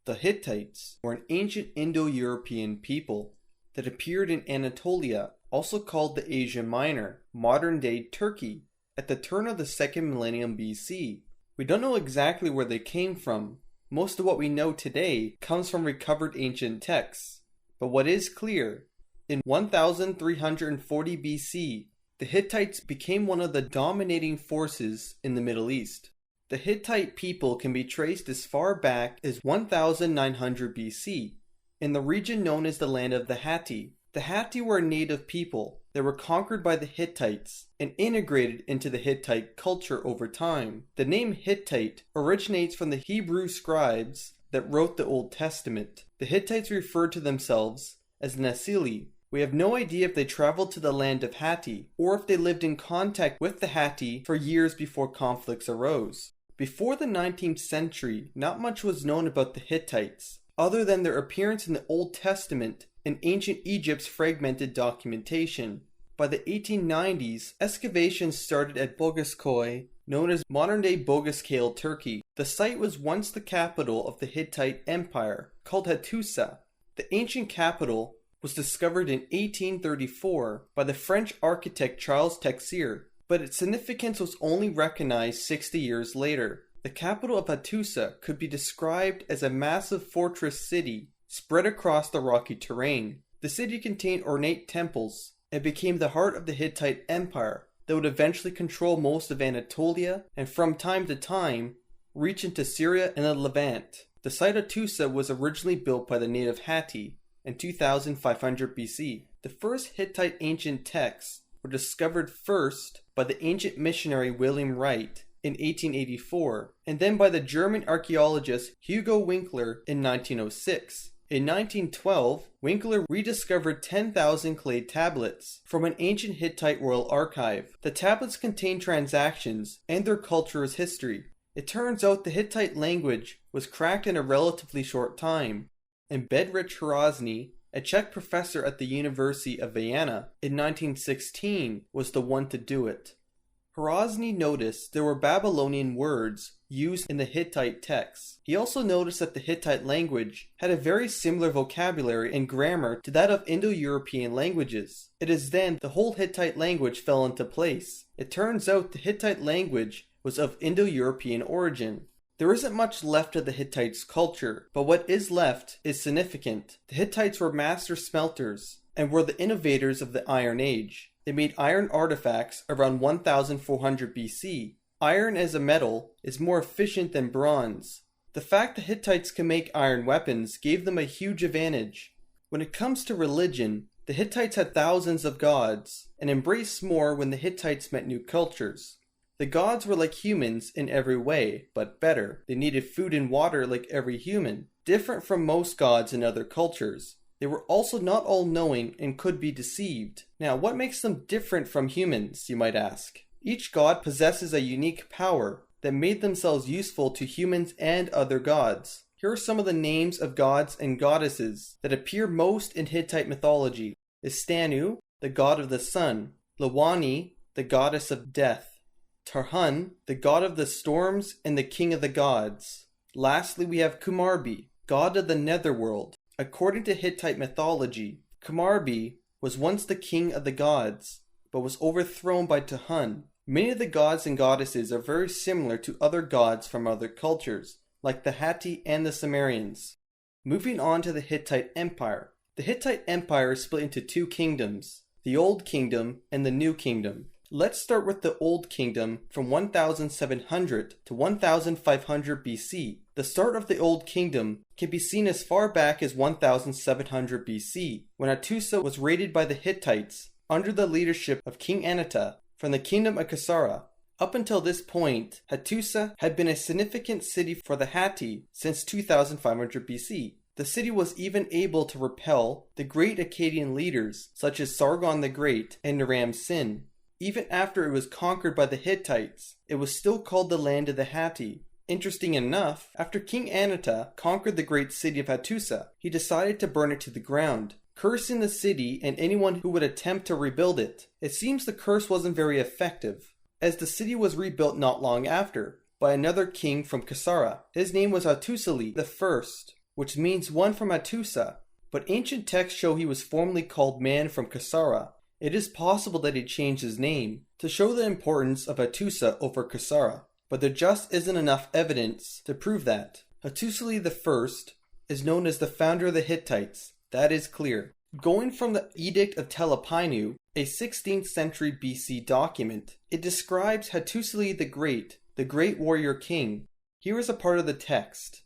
The Hittites were an ancient Indo-European people that appeared in Anatolia, also called the Asia Minor, modern-day Turkey, at the turn of the 2nd millennium BC. We don't know exactly where they came from. Most of what we know today comes from recovered ancient texts. But what is clear, in 1340 BC, the Hittites became one of the dominating forces in the Middle East. The Hittite people can be traced as far back as 1900 BC, in the region known as the land of the Hatti. The Hatti were a native people that were conquered by the Hittites and integrated into the Hittite culture over time. The name Hittite originates from the Hebrew scribes that wrote the Old Testament. The Hittites referred to themselves as Nasili. We have no idea if they traveled to the land of Hatti or if they lived in contact with the Hatti for years before conflicts arose. Before the 19th century, not much was known about the Hittites, other than their appearance in the Old Testament and ancient Egypt's fragmented documentation. By the 1890s, excavations started at Bogaskoy, known as modern-day Bogaskale, Turkey. The site was once the capital of the Hittite Empire, called Hattusa. The ancient capital was discovered in 1834 by the French architect Charles Texier, but its significance was only recognized 60 years later. The capital of Hattusa could be described as a massive fortress city spread across the rocky terrain. The city contained ornate temples and became the heart of the Hittite Empire that would eventually control most of Anatolia and from time to time reach into Syria and the Levant. The site of Hattusa was originally built by the native Hatti in 2500 BC. The first Hittite ancient texts were discovered first by the ancient missionary William Wright in 1884, and then by the German archaeologist Hugo Winkler in 1906. In 1912, Winkler rediscovered 10,000 clay tablets from an ancient Hittite royal archive. The tablets contain transactions and their culture's history. It turns out the Hittite language was cracked in a relatively short time, and Bedřich Hrozný, a Czech professor at the University of Vienna in 1916, was the one to do it. Hrozný noticed there were Babylonian words used in the Hittite texts. He also noticed that the Hittite language had a very similar vocabulary and grammar to that of Indo-European languages. It is then the whole Hittite language fell into place. It turns out the Hittite language was of Indo-European origin. There isn't much left of the Hittites' culture, but what is left is significant. The Hittites were master smelters and were the innovators of the Iron Age. They made iron artifacts around 1400 BC. Iron as a metal is more efficient than bronze. The fact the Hittites can make iron weapons gave them a huge advantage. When it comes to religion, the Hittites had thousands of gods, and embraced more when the Hittites met new cultures. The gods were like humans in every way, but better. They needed food and water like every human, different from most gods in other cultures. They were also not all-knowing and could be deceived. Now, what makes them different from humans, you might ask? Each god possesses a unique power that made themselves useful to humans and other gods. Here are some of the names of gods and goddesses that appear most in Hittite mythology. Istanu, the god of the sun. Lawani, the goddess of death. Tarhun, the god of the storms and the king of the gods. Lastly, we have Kumarbi, god of the netherworld. According to Hittite mythology, Kumarbi was once the king of the gods, but was overthrown by Tarhun. Many of the gods and goddesses are very similar to other gods from other cultures, like the Hatti and the Sumerians. Moving on to the Hittite Empire. The Hittite Empire is split into two kingdoms, the Old Kingdom and the New Kingdom. Let's start with the Old Kingdom from 1700 to 1500 BC. The start of the Old Kingdom can be seen as far back as 1700 BC, when Hattusa was raided by the Hittites under the leadership of King Anata from the Kingdom of Kasara. Up until this point, Hattusa had been a significant city for the Hatti since 2500 BC. The city was even able to repel the great Akkadian leaders such as Sargon the Great and Naram Sin. Even after it was conquered by the Hittites, it was still called the land of the Hatti. Interesting enough, after King Anata conquered the great city of Hattusa, he decided to burn it to the ground, cursing the city and anyone who would attempt to rebuild it. It seems the curse wasn't very effective, as the city was rebuilt not long after, by another king from Kasara. His name was Hattusili I. which means one from Hattusa, but ancient texts show he was formerly called Man from Kasara. It is possible that he changed his name to show the importance of Hattusa over Kasara, but there just isn't enough evidence to prove that. Hattusili I is known as the founder of the Hittites, that is clear. Going from the Edict of Telepainu, a 16th century BC document, it describes Hattusili the great warrior king. Here is a part of the text.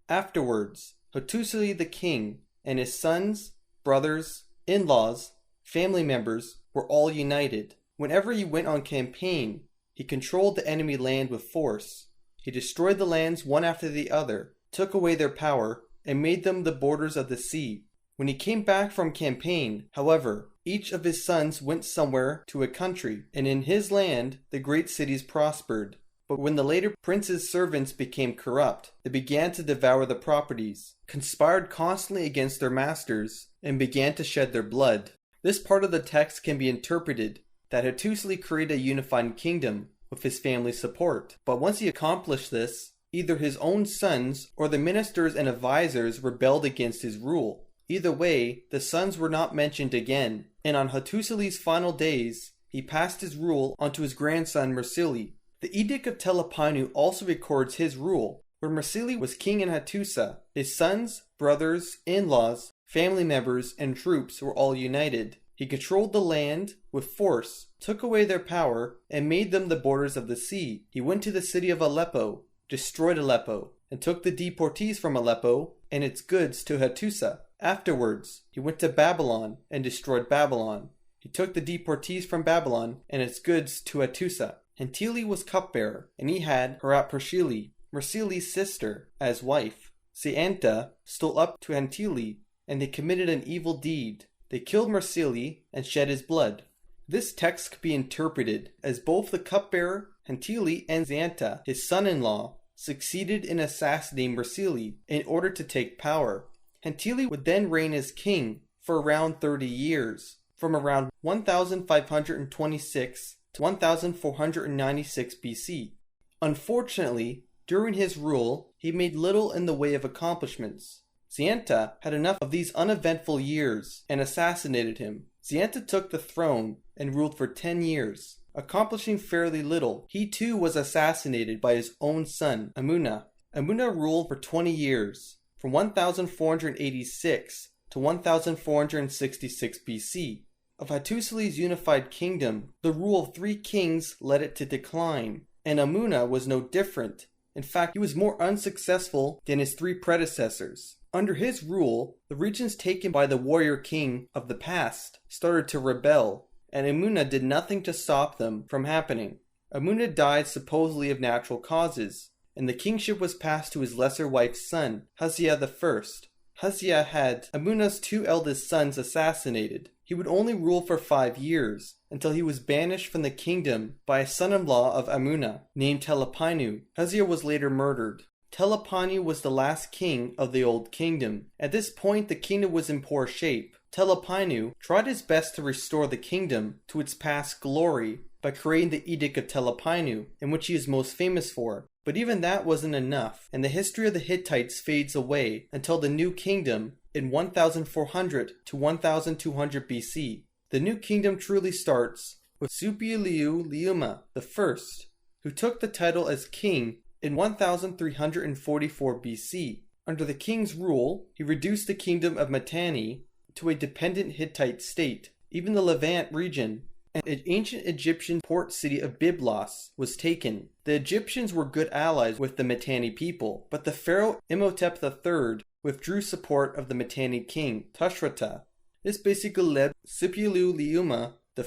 Afterwards, Hattusili the king and his sons, brothers, in-laws, family members were all united. Whenever he went on campaign, he controlled the enemy land with force. He destroyed the lands one after the other, took away their power, and made them the borders of the sea. When he came back from campaign, however, each of his sons went somewhere to a country, and in his land the great cities prospered. But when the later prince's servants became corrupt, they began to devour the properties, conspired constantly against their masters, and began to shed their blood. This part of the text can be interpreted that Hattusili created a unified kingdom with his family's support. But once he accomplished this, either his own sons or the ministers and advisors rebelled against his rule. Either way, the sons were not mentioned again, and on Hattusili's final days, he passed his rule onto his grandson Mursili. The Edict of Telepainu also records his rule, where Mursili was king in Hattusa. His sons, brothers, in-laws, family members, and troops were all united. He controlled the land with force, took away their power, and made them the borders of the sea. He went to the city of Aleppo, destroyed Aleppo, and took the deportees from Aleppo and its goods to Hattusa. Afterwards, he went to Babylon and destroyed Babylon. He took the deportees from Babylon and its goods to Hattusa. Hantili was cupbearer, and he had Harapashili, Mursili's sister, as wife. Seanta stole up to Hantili, and they committed an evil deed. They killed Mursili and shed his blood. This text could be interpreted as both the cupbearer, Hantili, and Seanta, his son-in-law, succeeded in assassinating Mursili in order to take power. Hantili would then reign as king for around 30 years, from around 1526 to 1496 BC. Unfortunately, during his rule, he made little in the way of accomplishments. Seanta had enough of these uneventful years and assassinated him. Seanta took the throne and ruled for 10 years, accomplishing fairly little. He too was assassinated by his own son, Amuna. Amuna ruled for 20 years, from 1486 to 1466 BC. Of Hattusili's unified kingdom, the rule of 3 kings led it to decline, and Amuna was no different. In fact, he was more unsuccessful than his 3 predecessors. Under his rule, the regions taken by the warrior king of the past started to rebel, and Amuna did nothing to stop them from happening. Amuna died supposedly of natural causes, and the kingship was passed to his lesser wife's son, Huzziah I. Huzziah had Amuna's 2 eldest sons assassinated. He would only rule for 5 years, until he was banished from the kingdom by a son-in-law of Amuna, named Telepainu. Huzziah was later murdered. Telepainu was the last king of the Old Kingdom. At this point, the kingdom was in poor shape. Telepainu tried his best to restore the kingdom to its past glory by creating the Edict of Telepainu, in which he is most famous for. But even that wasn't enough, and the history of the Hittites fades away until the New Kingdom in 1400 to 1200 BC. The New Kingdom truly starts with Suppiluliuma I, who took the title as king in 1344 BC. Under the king's rule, he reduced the kingdom of Mitanni to a dependent Hittite state. Even the Levant region and an ancient Egyptian port city of Byblos was taken. The Egyptians were good allies with the Mitanni people, but the pharaoh Imhotep III withdrew support of the Mitanni king, Tushratta. This basically led Suppiluliuma I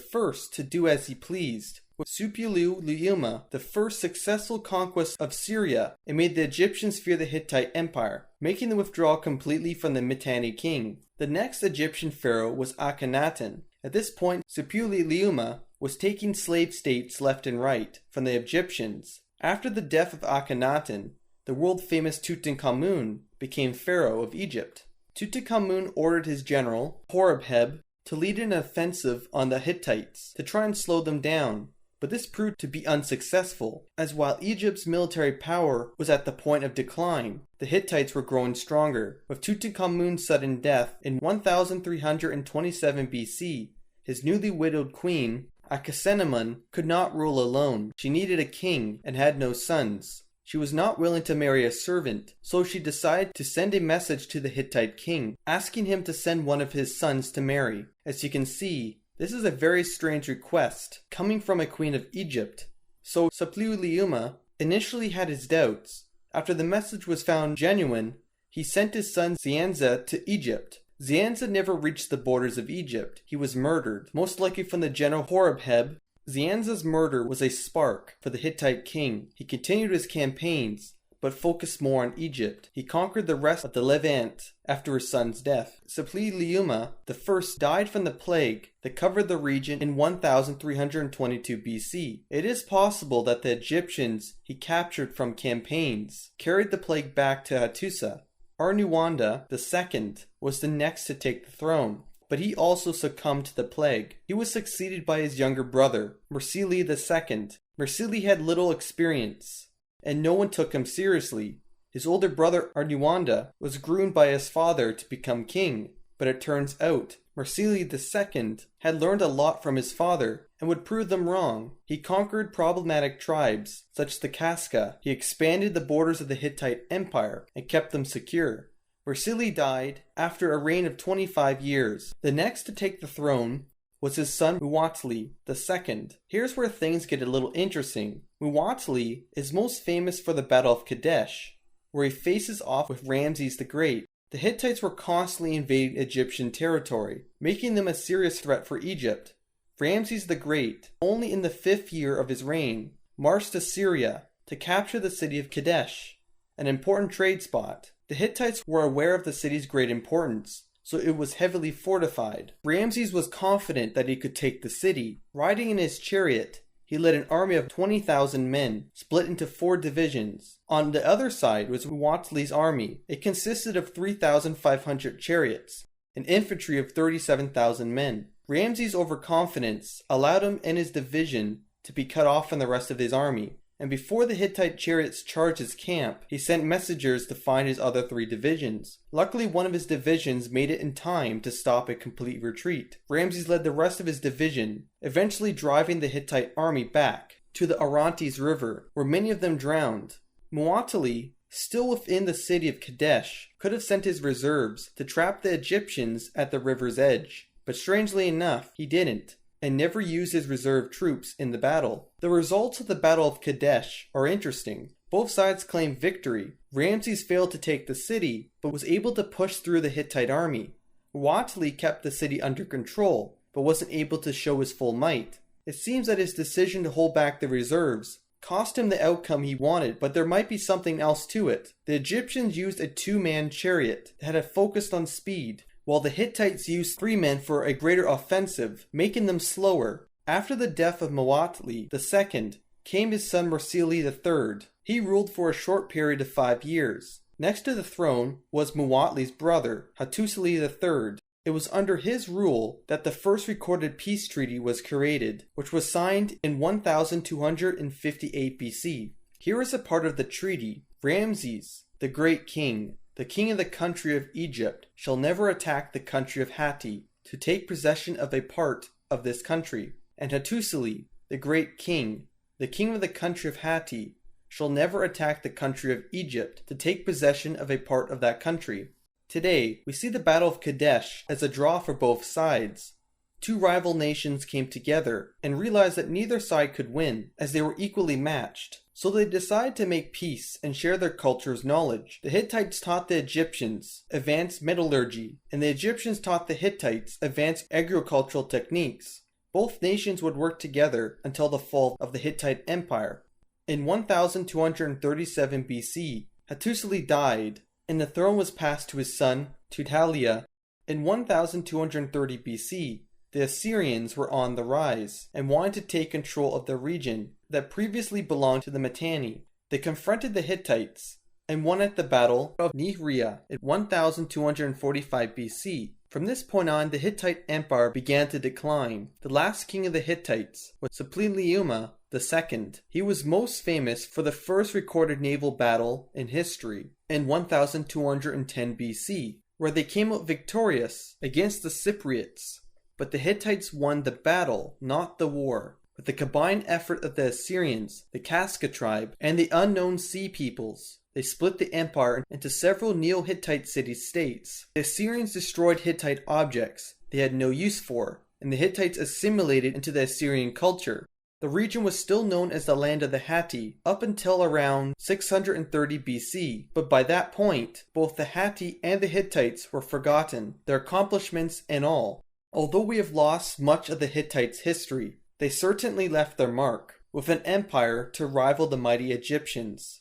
to do as he pleased. With Suppiluliuma the first successful conquest of Syria, it made the Egyptians fear the Hittite Empire, making them withdraw completely from the Mitanni king. The next Egyptian pharaoh was Akhenaten. At this point, Suppiluliuma was taking slave states left and right from the Egyptians. After the death of Akhenaten, the world-famous Tutankhamun became pharaoh of Egypt. Tutankhamun ordered his general, Horemheb, to lead an offensive on the Hittites to try and slow them down, but this proved to be unsuccessful, as while Egypt's military power was at the point of decline, the the Hittites were growing stronger. With Tutankhamun's sudden death in 1327 BC, his newly widowed queen, Ankhesenamun, could not rule alone. She needed a king and had no sons. She was not willing to marry a servant, so she decided to send a message to the Hittite king, asking him to send one of his sons to marry. As you can see, this is a very strange request, coming from a queen of Egypt. So Suppiluliuma initially had his doubts. After the message was found genuine, he sent his son Zianza to Egypt. Zianza never reached the borders of Egypt. He was murdered, most likely from the general Horeb. Zianza's murder was a spark for the Hittite king. He continued his campaigns, but focused more on Egypt. He conquered the rest of the Levant after his son's death. Suppiluliuma I died from the plague that covered the region in 1322 BC. It is possible that the Egyptians he captured from campaigns carried the plague back to Hattusa. Arnuwanda II was the next to take the throne, but he also succumbed to the plague. He was succeeded by his younger brother, Mursili II. Mursili had little experience, and no one took him seriously. His older brother Arnuwanda was groomed by his father to become king, but it turns out Mursili II had learned a lot from his father and would prove them wrong. He conquered problematic tribes, such as the Kaska. He expanded the borders of the Hittite Empire and kept them secure. Mursili died after a reign of 25 years. The next to take the throne was his son Muwattli II. Here's where things get a little interesting. Muwattli is most famous for the Battle of Kadesh, where he faces off with Ramses the Great. The Hittites were constantly invading Egyptian territory, making them a serious threat for Egypt. Ramses the Great, only in the 5th year of his reign, marched to Syria to capture the city of Kadesh, an important trade spot. The Hittites were aware of the city's great importance, so it was heavily fortified. Ramses was confident that he could take the city. Riding in his chariot, he led an army of 20,000 men, split into 4 divisions. On the other side was Muwattli's army. It consisted of 3,500 chariots, an infantry of 37,000 men. Ramses' overconfidence allowed him and his division to be cut off from the rest of his army, and before the Hittite chariots charged his camp, he sent messengers to find his other 3 divisions. Luckily, one of his divisions made it in time to stop a complete retreat. Ramses led the rest of his division, eventually driving the Hittite army back to the Orontes River, where many of them drowned. Muwattli, still within the city of Kadesh, could have sent his reserves to trap the Egyptians at the river's edge, but strangely enough, he didn't, and never used his reserve troops in the battle. The results of the Battle of Kadesh are interesting. Both sides claimed victory. Ramses failed to take the city, but was able to push through the Hittite army. Muwattli kept the city under control, but wasn't able to show his full might. It seems that his decision to hold back the reserves cost him the outcome he wanted, but there might be something else to it. The Egyptians used a 2-man chariot that had focused on speed, while the Hittites used 3 men for a greater offensive, making them slower. After the death of Muwattli II came his son Mursili III. He ruled for a short period of 5 years. Next to the throne was Muwattli's brother, Hattusili III. It was under his rule that the first recorded peace treaty was created, which was signed in 1258 BC. Here is a part of the treaty. Ramses, the great king, the king of the country of Egypt, shall never attack the country of Hatti to take possession of a part of this country. And Hattusili, the great king, the king of the country of Hatti, shall never attack the country of Egypt to take possession of a part of that country. Today, we see the Battle of Kadesh as a draw for both sides. 2 rival nations came together and realized that neither side could win, as they were equally matched. So they decided to make peace and share their culture's knowledge. The Hittites taught the Egyptians advanced metallurgy, and the Egyptians taught the Hittites advanced agricultural techniques. Both nations would work together until the fall of the Hittite Empire. In 1237 BC, Hattusili died, and the throne was passed to his son, Tudhaliya. In 1230 BC, the Assyrians were on the rise and wanted to take control of the region that previously belonged to the Mitanni. They confronted the Hittites and won at the Battle of Nehria in 1245 BC. From this point on, the Hittite Empire began to decline. The last king of the Hittites was Suppiluliuma II. He was most famous for the first recorded naval battle in history. in 1210 BC, where they came out victorious against the Cypriots. But the Hittites won the battle, not the war. With the combined effort of the Assyrians, the Casca tribe, and the unknown sea peoples, they split the empire into several Neo-Hittite city-states. The Assyrians destroyed Hittite objects they had no use for, and the Hittites assimilated into the Assyrian culture. The region was still known as the land of the Hatti up until around 630 BC, but by that point, both the Hatti and the Hittites were forgotten, their accomplishments and all. Although we have lost much of the Hittites' history, they certainly left their mark, with an empire to rival the mighty Egyptians.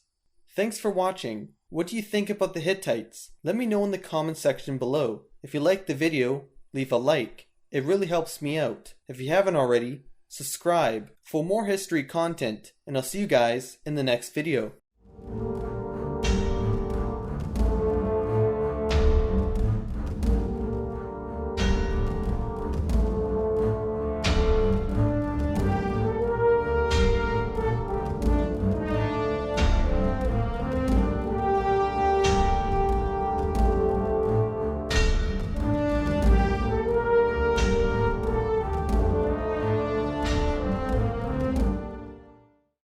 Thanks for watching. What do you think about the Hittites? Let me know in the comment section below. If you liked the video, leave a like. It really helps me out. If you haven't already, subscribe for more history content, and I'll see you guys in the next video.